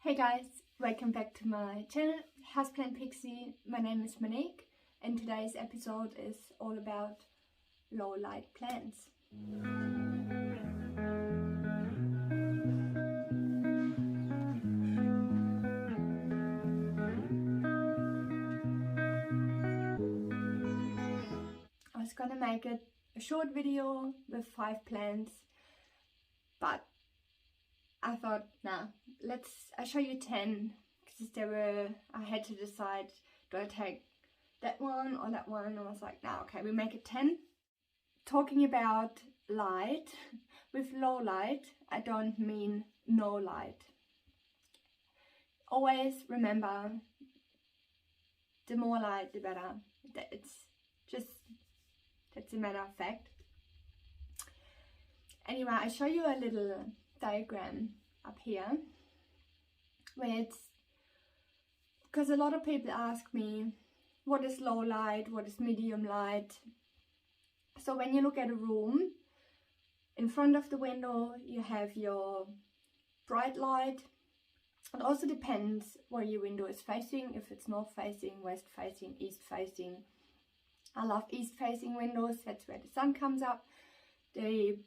Hey guys, welcome back to my channel, Houseplant Pixie. My name is Monique and today's episode is all about low light plants. I was gonna make it a short video with 5 plants, but I thought, nah, I show you 10 because I had to decide, do I take that one or that one? And I was like, nah, okay, we make it 10. Talking about light, with low light, I don't mean no light. Always remember, the more light, the better. That's a matter of fact. Anyway, I show you a little diagram up here where it's because a lot of people ask me what is low light, what is medium light. So when you look at a room, in front of the window you have your bright light. It also depends where your window is facing, if it's north facing, west facing, east facing. I love east facing windows, that's where the sun comes up. The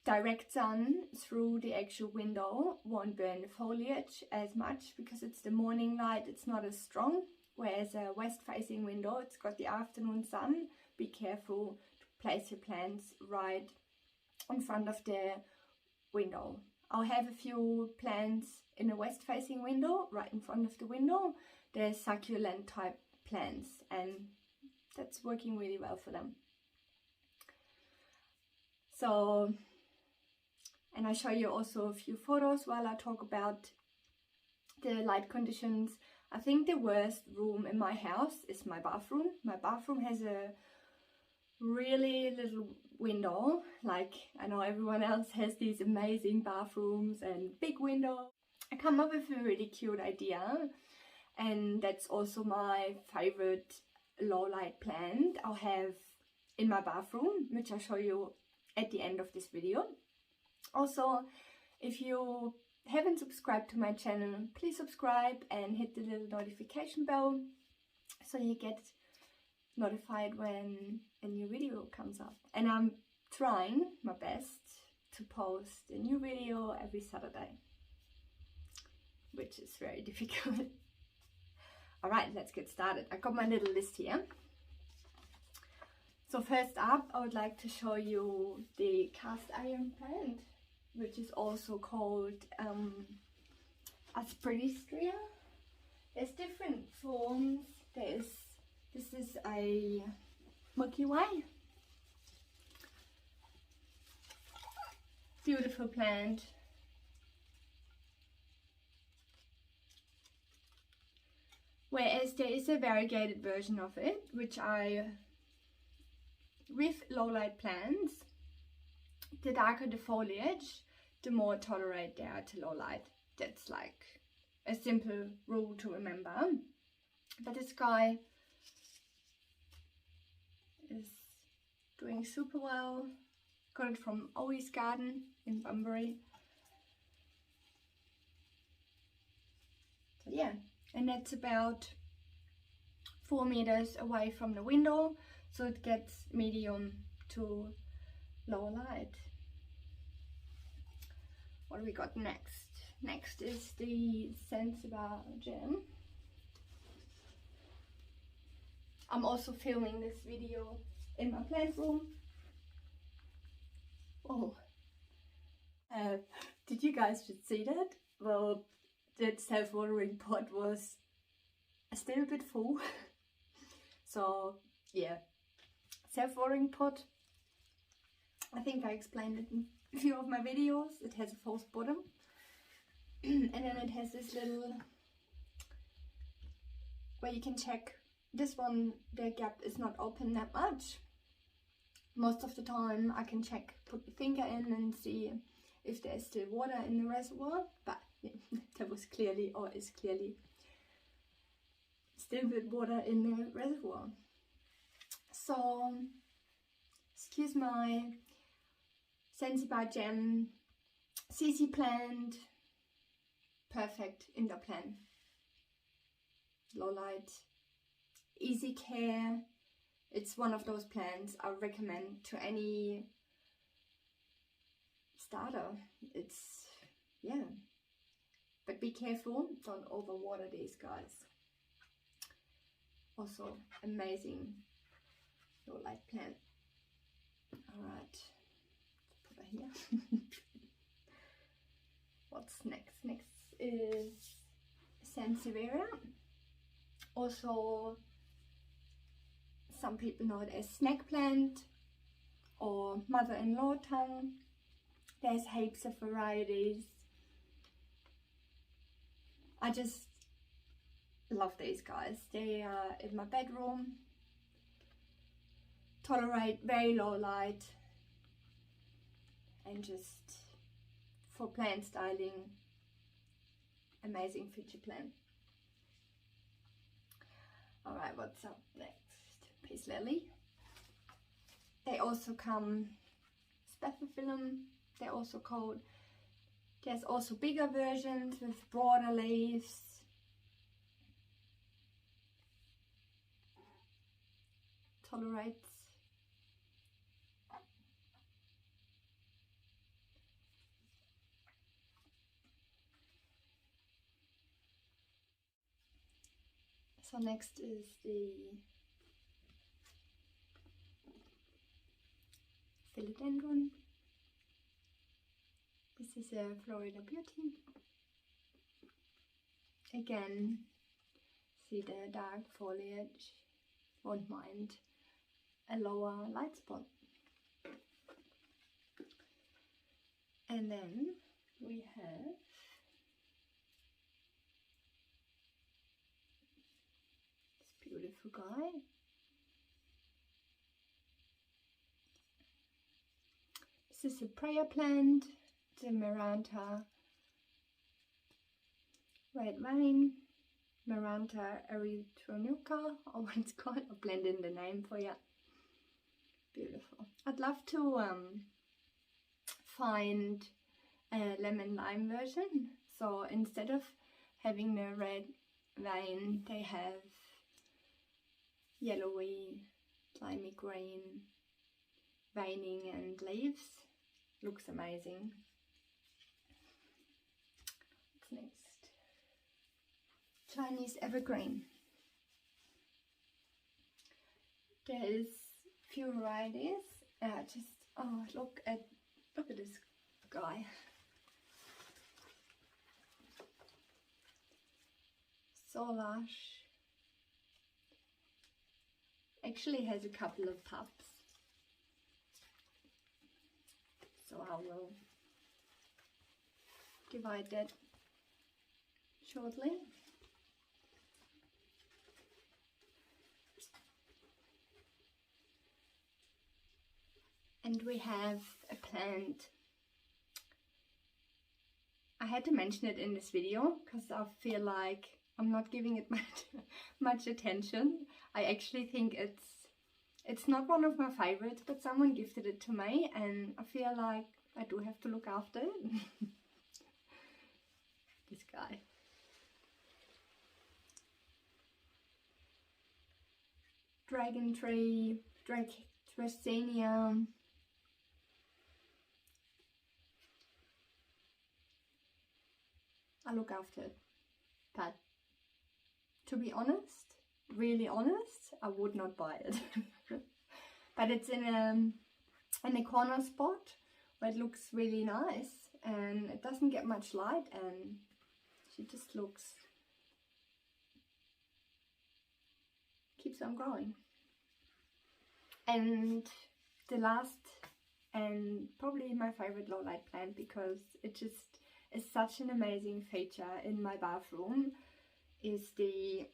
direct sun through the actual window won't burn the foliage as much because it's the morning light, it's not as strong. Whereas a west facing window, it's got the afternoon sun. Be careful to place your plants right in front of the window. I'll have a few plants in a west facing window, right in front of the window. They're succulent type plants and that's working really well for them. So, and I show you also a few photos while I talk about the light conditions. I think the worst room in my house is my bathroom. My bathroom has a really little window. Like, I know everyone else has these amazing bathrooms and big window. I come up with a really cute idea, and that's also my favorite low light plant I'll have in my bathroom, which I'll show you at the end of this video. Also, if you haven't subscribed to my channel, please subscribe and hit the little notification bell so you get notified when a new video comes up. And I'm trying my best to post a new video every Saturday, which is very difficult. Alright, let's get started. I got my little list here. So first up, I would like to show you the cast iron plant, which is also called Aspidistria. There's different forms. This is a Milky Way. Beautiful plant. Whereas there is a variegated version of it, which with low light plants, the darker the foliage, the more tolerate they are to low light. That's like a simple rule to remember. But this guy is doing super well. Got it from Owie's Garden in Bunbury. So yeah, and that's about 4 meters away from the window, so it gets medium to low light. What do we got next? Next is the Zanzibar gem. I'm also filming this video in my plant room. Oh, did you guys just see that? Well, that self-watering pot was still a bit full. So yeah, self-watering pot. I think I explained it in a few of my videos. It has a false bottom. And then it has this little, where you can check. This one, the gap is not open that much. Most of the time I can check, put the finger in and see if there's still water in the reservoir. But yeah, there was clearly, or is clearly, still with water in the reservoir. So, excuse my Zanzibar gem, CC plant, perfect indoor plant. Low light, easy care. It's one of those plants I recommend to any starter. It's, yeah. But be careful, don't overwater these guys. Also amazing low light plant. Alright, put it here. What's next? Next is Sansevieria. Also, some people know it as snake plant or mother-in-law tongue. There's heaps of varieties. I just love these guys. They are in my bedroom. Tolerate very low light, and just for plant styling, amazing future plant. Alright, what's up next? Peace lily. They also come Spathiphyllum, they're also called. There's also bigger versions with broader leaves. Tolerates. So next is the Philodendron. This is a Florida Beauty. Again, see the dark foliage, won't mind a lower light spot. And then we have this beautiful guy. This is a prayer plant, the Maranta red vine, Maranta erythronuca, or what it's called. I'll blend in the name for you. Beautiful. I'd love to find a lemon lime version. So instead of having the red vein, they have yellowy, limey green veining and leaves. Looks amazing. What's next? Chinese evergreen. There's few varieties. Just look at this guy. So lush. Actually has a couple of pups. So I will divide that shortly. And we have a plant. I had to mention it in this video because I feel like I'm not giving it much attention. I actually think it's not one of my favorites, but someone gifted it to me and I feel like I do have to look after it. This guy. Dragon tree, Dracaena. I look after it, but to be honest, really honest, I would not buy it. But it's in a corner spot where it looks really nice and it doesn't get much light, and she just keeps on growing. And the last and probably my favorite low light plant, because it just is such an amazing feature in my bathroom, is the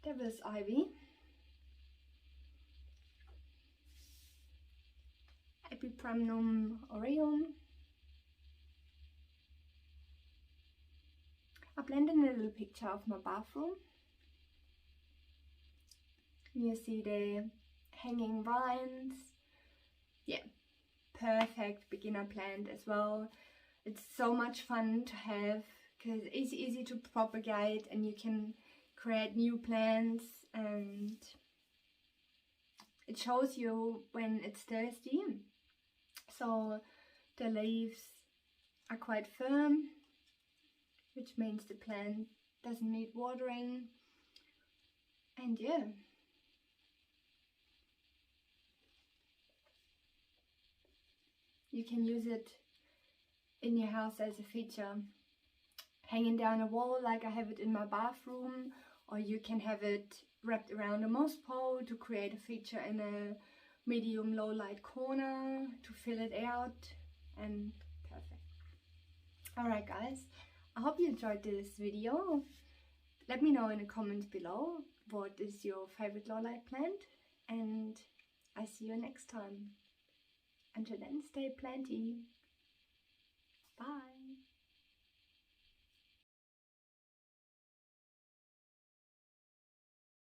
Devil's Ivy. Epipremnum aureum. I blended in a little picture of my bathroom. You see the hanging vines. Yeah, perfect beginner plant as well. It's so much fun to have because it's easy to propagate and you can create new plants, and it shows you when it's thirsty. So the leaves are quite firm, which means the plant doesn't need watering. And yeah, you can use it in your house as a feature, hanging down a wall like I have it in my bathroom, or you can have it wrapped around a moss pole to create a feature in a medium low light corner to fill it out, and perfect. Alright guys, I hope you enjoyed this video. Let me know in the comments below what is your favorite low light plant, and I see you next time. Until then, stay planty.